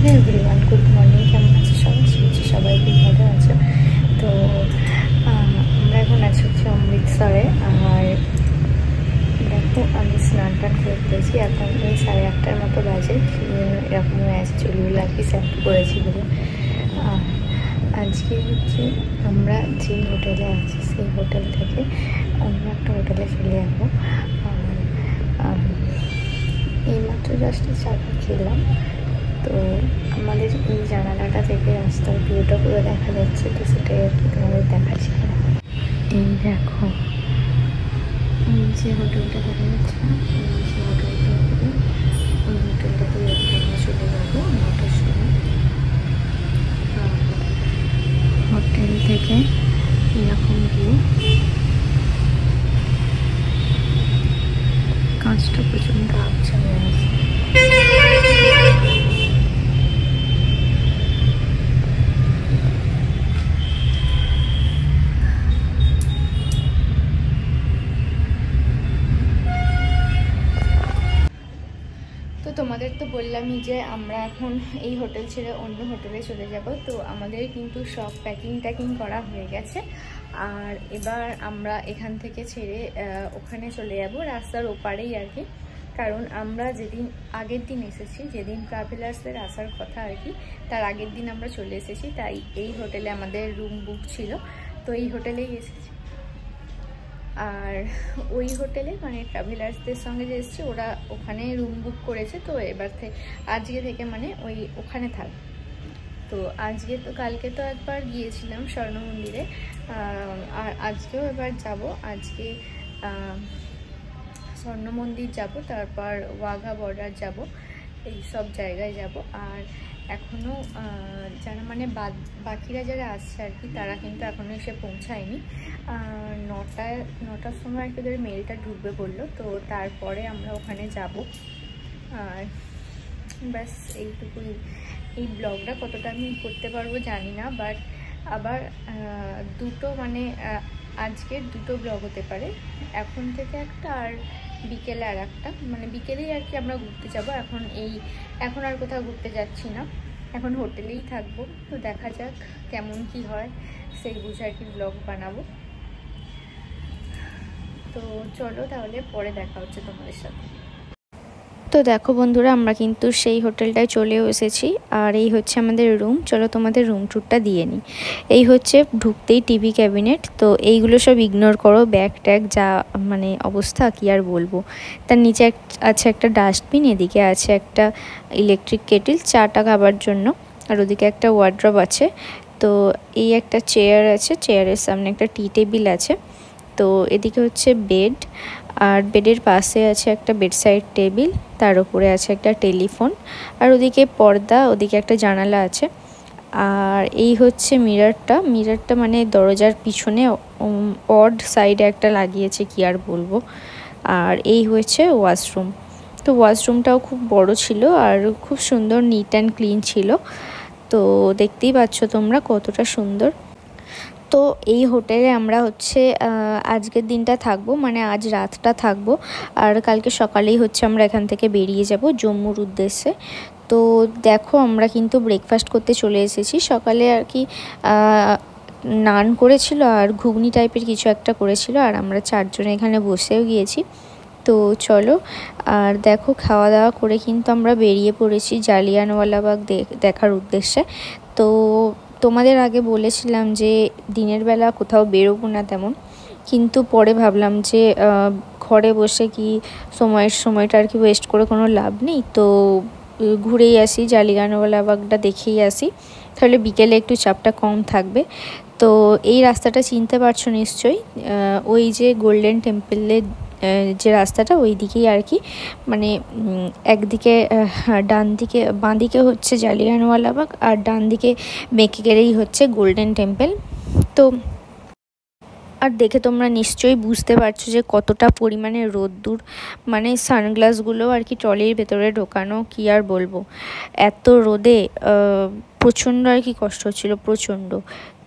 Hello everyone, good morning. কেমন আছো সবাই? শুনছি সবাই খুব ভালো আছো। তো আমরা এখন আছি হচ্ছে অমৃতসরে। আর দেখো আমি স্নান টান করে ফেলেছি, এখন ওই 8:30টার মতো বাজে। এরকম চুলগুলো আর কি শ্যাম্পু করেছি বলে। আজকে হচ্ছে আমরা যে হোটেলে আছি সেই হোটেল থেকে অন্য একটা হোটেলে চলে যাবো। আর এইমাত্র জাস্ট চাটা খেলাম। তো আমাদের এই জানালাটা থেকে রাস্তার ভিউটা পুরো দেখা যাচ্ছে, তো সেটাই আর কি তোমাদের দেখাচ্ছি। এই দেখো এই যে হোটেলটা দেখা যাচ্ছে না, এই যে হোটেলটা, ওই হোটেলটাতে আমরা চলে যাবো 9টার সময়। হোটেল থেকে এরকম ভিউ, কাঁচটা প্রচণ্ড আবছা হয়ে আছে। তো তোমাদের তো বললামই যে আমরা এখন এই হোটেল ছেড়ে অন্য হোটেলে চলে যাব। তো আমাদের কিন্তু সব প্যাকিং করা হয়ে গেছে। আর এবার আমরা এখান থেকে ছেড়ে ওখানে চলে যাব, রাস্তার ওপারেই আর কি। কারণ আমরা যেদিন আগের দিন এসেছি, যেদিন ট্রাভেলার্সদের আসার কথা আর কি, তার আগের দিন আমরা চলে এসেছি। তাই এই হোটেলে আমাদের রুম বুক ছিল, তো এই হোটেলেই এসেছি। আর ওই হোটেলে মানে ট্রাভেলার্সদের সঙ্গে যে এসেছি ওরা ওখানে রুম বুক করেছে। তো এবার আজকে থেকে মানে ওখানে থাক। তো আজকে তো কালকে তো একবার গিয়েছিলাম স্বর্ণ মন্দিরে, আর আজকেও এবার যাব। আজকে স্বর্ণ মন্দির যাব, তারপর ওয়াঘা বর্ডার যাব, এই সব জায়গায় যাব। আর এখনও যারা মানে বাকিরা যারা আসছে আর কি, তারা কিন্তু এখনও এসে পৌঁছায়নি। 9টার সময় আর কি ওদের মেলটা ঢুকবে বললো, তো তারপরে আমরা ওখানে যাব। আর ব্যাস এইটুকুই। এই ব্লগটা কতটা আমি করতে পারবো জানি না, বাট আবার দুটো মানে আজকের দুটো ব্লগ হতে পারে, এখন থেকে একটা আর বিকেলে আর একটা। মানে বিকেলেই আর কি আমরা ঘুরতে যাব। এখন আর কোথাও ঘুরতে যাচ্ছি না, এখন হোটেলেই থাকবো। তো দেখা যাক কেমন কি হয়, সেই বুঝে আর কি ব্লগ বানাবো। তো চলো তাহলে পরে দেখা হচ্ছে তোমাদের সাথে। তো দেখো বন্ধুরা, আমরা কিন্তু সেই হোটেলটায় চলেও এসেছি। আর এই হচ্ছে আমাদের রুম। চলো তোমাদের রুম ট্যুরটা দিয়ে নিই। এই হচ্ছে ঢুকতেই টিভি ক্যাবিনেট। তো এইগুলো সব ইগনোর করো, ব্যাগ ট্যাগ যা মানে অবস্থা কি আর বলবো। তার নিচে আছে একটা ডাস্টবিন, এদিকে আছে একটা ইলেকট্রিক কেটেল চাটা খাবার জন্য, আর ওদিকে একটা ওয়ার্ড্রব আছে। তো এই একটা চেয়ার আছে, চেয়ারের সামনে একটা টি টেবিল আছে। তো এদিকে হচ্ছে বেড, আর বেডের পাশে আছে একটা বেডসাইড টেবিল, তার উপরে আছে একটা টেলিফোন, আর ওদিকে পর্দা, ওদিকে একটা জানালা আছে। আর এই হচ্ছে মিররটা মানে দরজার পিছনে অড সাইডে একটা লাগিয়েছে, কি আর বলবো। আর এই হচ্ছে ওয়াশরুম। তো ওয়াশরুমটাও খুব বড় ছিল আর খুব সুন্দর নিট অ্যান্ড ক্লিন ছিল। তো দেখতেই পাচ্ছ তোমরা কতটা সুন্দর। তো এই হোটেলে আমরা হচ্ছে আজকের দিনটা থাকবো, মানে আজ রাতটা থাকবো। আর কালকে সকালেই হচ্ছে আমরা এখান থেকে বেরিয়ে যাব জম্মুর উদ্দেশ্যে। তো দেখো আমরা কিন্তু ব্রেকফাস্ট করতে চলে এসেছি। সকালে আর কি নান করেছিল আর ঘুগনি টাইপের কিছু একটা করেছিল, আর আমরা 4 জনে এখানে বসেও গিয়েছি। তো চলো, আর দেখো খাওয়া দাওয়া করে কিন্তু আমরা বেরিয়ে পড়েছি জালিয়ানওয়ালাবাগ দেখার উদ্দেশ্যে। তো তোমাদের আগে বলেছিলাম যে দিনের বেলা কোথাও বেরোবো না তেমন, কিন্তু পরে ভাবলাম যে ঘরে বসে কি সময়টা আর কি ওয়েস্ট করে কোনো লাভ নেই। তো ঘুরেই আসি, জালিয়ানওয়ালাবাগটা দেখেই আসি, তাহলে বিকেলে একটু চাপটা কম থাকবে। তো এই রাস্তাটা চিনতে পারছো নিশ্চয়ই, ওই যে গোল্ডেন টেম্পলের যে রাস্তাটা ওই দিকেই আর কি। মানে একদিকে বাঁ দিকে হচ্ছে জালিয়ানওয়ালাবাগ, আর ডান দিকে বেঁকে গেলেই হচ্ছে গোল্ডেন টেম্পল। তো আর দেখে তোমরা নিশ্চয়ই বুঝতে পারছো যে কতটা পরিমাণে রোদ্দুর, মানে সানগ্লাসগুলো আর কি ট্রলির ভেতরে ঢোকানো, কি আর বলবো। এত রোদে প্রচণ্ড আর কি কষ্ট হচ্ছিলো, প্রচণ্ড।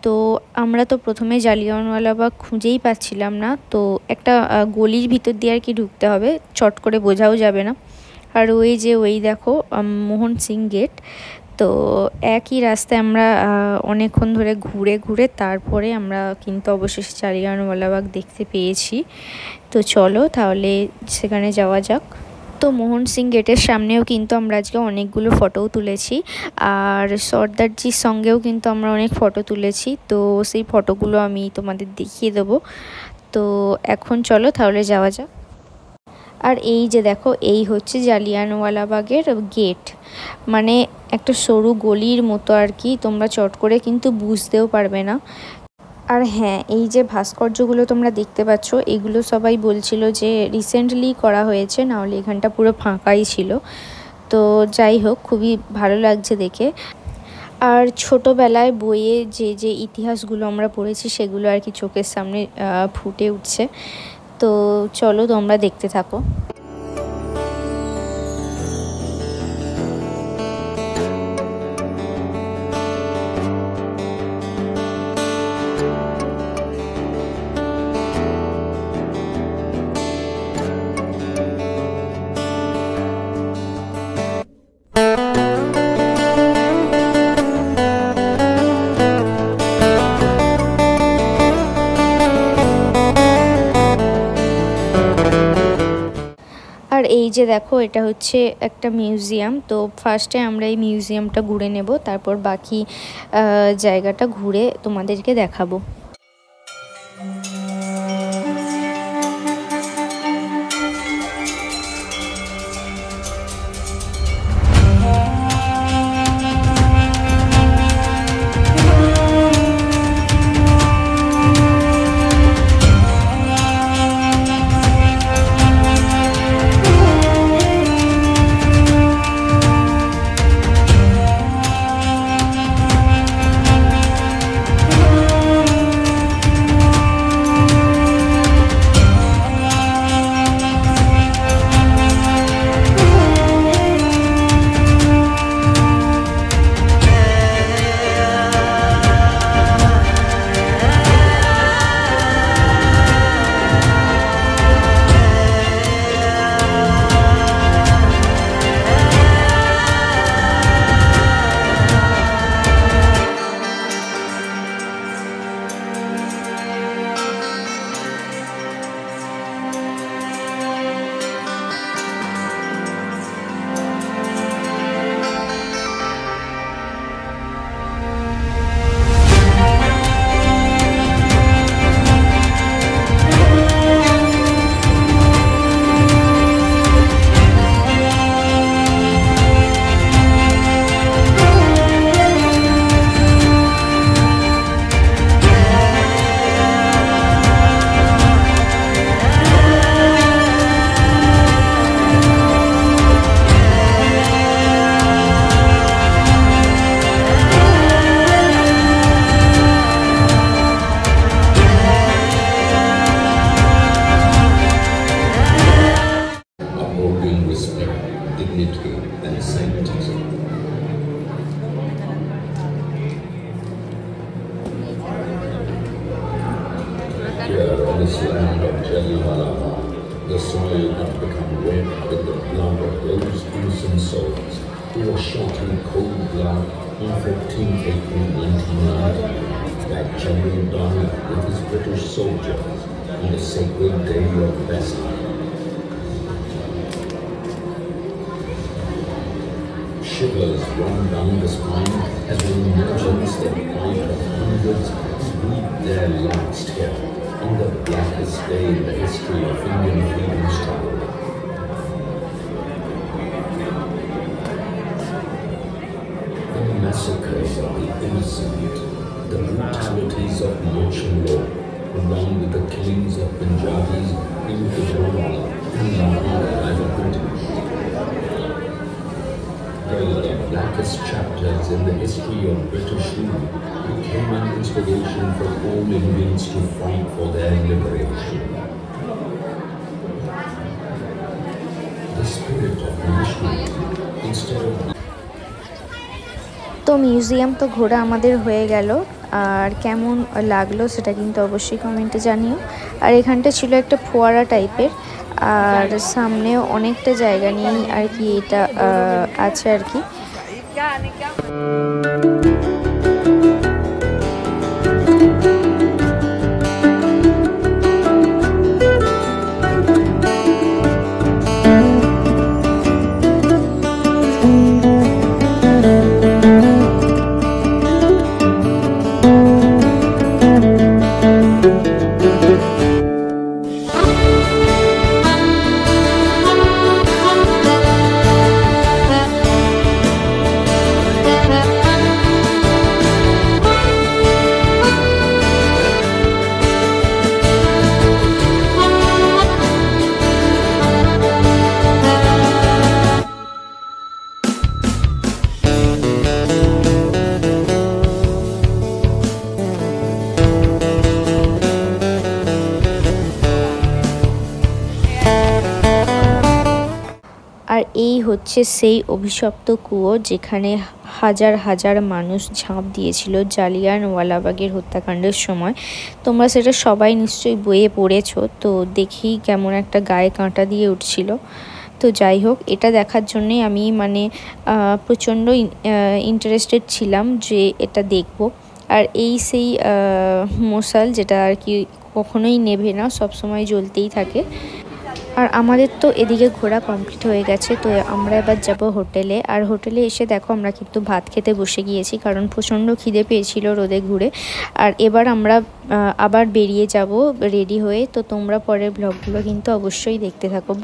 তো আমরা তো প্রথমে জালিয়ানওয়ালাবাগ খুঁজেই পাচ্ছিলাম না। তো একটা গলির ভিতর দিয়ে আর কি ঢুকতে হবে, চট করে বোঝাও যাবে না। আর ওই দেখো মোহন সিং গেট। তো একই রাস্তায় আমরা অনেকক্ষণ ধরে ঘুরে ঘুরে তারপরে আমরা কিন্তু অবশেষে জালিয়ানওয়ালাবাগ দেখতে পেয়েছি। তো চলো তাহলে সেখানে যাওয়া যাক। তো মোহন সিং গেটের সামনেও কিন্তু আমরা আজকে অনেকগুলো ফটোও তুলেছি, আর সর্দারজির সঙ্গেও কিন্তু আমরা অনেক ফটো তুলেছি। তো সেই ফটোগুলো আমি তোমাদের দেখিয়ে দেবো। তো এখন চলো তাহলে যাওয়া যাক। আর এই যে দেখো, এই হচ্ছে জালিয়ানওয়ালাবাগের গেট, মানে একটা সরু গলির মতো আর কি, তোমরা চট করে কিন্তু বুঝতেও পারবে না। আর হ্যাঁ, এই যে ভাস্কর্যগুলো তোমরা দেখতে পাচ্ছ, এগুলো সবাই বলছিল যে রিসেন্টলি করা হয়েছে, নাহলে এখানটা পুরো ফাঁকাই ছিল। তো যাই হোক, খুবই ভালো লাগছে দেখে। আর ছোটোবেলায় বইয়ে যে যে ইতিহাসগুলো আমরা পড়েছি সেগুলো আর কি চোখের সামনে ফুটে উঠছে। তো চলো তোমরা দেখতে থাকো। আর এই যে দেখো, এটা হচ্ছে একটা মিউজিয়াম। তো ফার্স্টে আমরা এই মিউজিয়ামটা ঘুরে নেব, তারপর বাকি জায়গাটা ঘুরে তোমাদেরকে দেখাবো। this land of Jallianwala, the soil had become red with the blood of those innocent souls who were shot in cold blood on 14 April 1990, that General died with his British soldiers on the sacred day of Vesak. Shivers run down the spine as we imagine the plight of hundreds who breathed their last here on the blackest day in the history of Indian freedom struggle. The massacres of the innocent, the brutalities of martial law, along with the killings of Punjabis in Gujranwala and Lahore by the British, the blackest chapters in the history of British rule became an inspiration for all Indians to fight for their liberation. The spirit of nationalism instead of তো museum তো ঘোরা আমাদের হয়ে গেল, আর কেমন লাগলো সেটা কিন্তু অবশ্যই কমেন্টে জানিও। আর এখানটা ছিল একটা ফোয়ারা টাইপের, আর সামনেও অনেকটা জায়গা নিয়েই আর কি এটা আছে আর কি। जाने क्या আর এই হচ্ছে সেই অভিশপ্ত কুয়ো যেখানে হাজার হাজার মানুষ ঝাঁপ দিয়েছিল জালিয়ানওয়ালাবাগের হত্যাকাণ্ডের সময়। তোমরা সেটা সবাই নিশ্চয়ই বইয়ে পড়েছো, তো দেখেই কেমন একটা গায়ে কাঁটা দিয়ে উঠছিল। তো যাই হোক, এটা দেখার জন্যই আমি প্রচণ্ড ইন্টারেস্টেড ছিলাম যে এটা দেখব। আর এই সেই মশাল যেটা আর কি কখনোই নেভে না, সবসময় জ্বলতেই থাকে। আর আমাদের তো এদিকে ঘোরা কমপ্লিট হয়ে গেছে, তো আমরা এবার যাব হোটেলে। আর হোটেলে এসে দেখো আমরা কিন্তু ভাত খেতে বসে গিয়েছি, কারণ প্রচণ্ড খিদে পেয়েছিল রোদে ঘুরে। আর এবার আমরা আবার বেরিয়ে যাব রেডি হয়ে। তো তোমরা পরের ব্লগগুলো কিন্তু অবশ্যই দেখতে থাকো। বা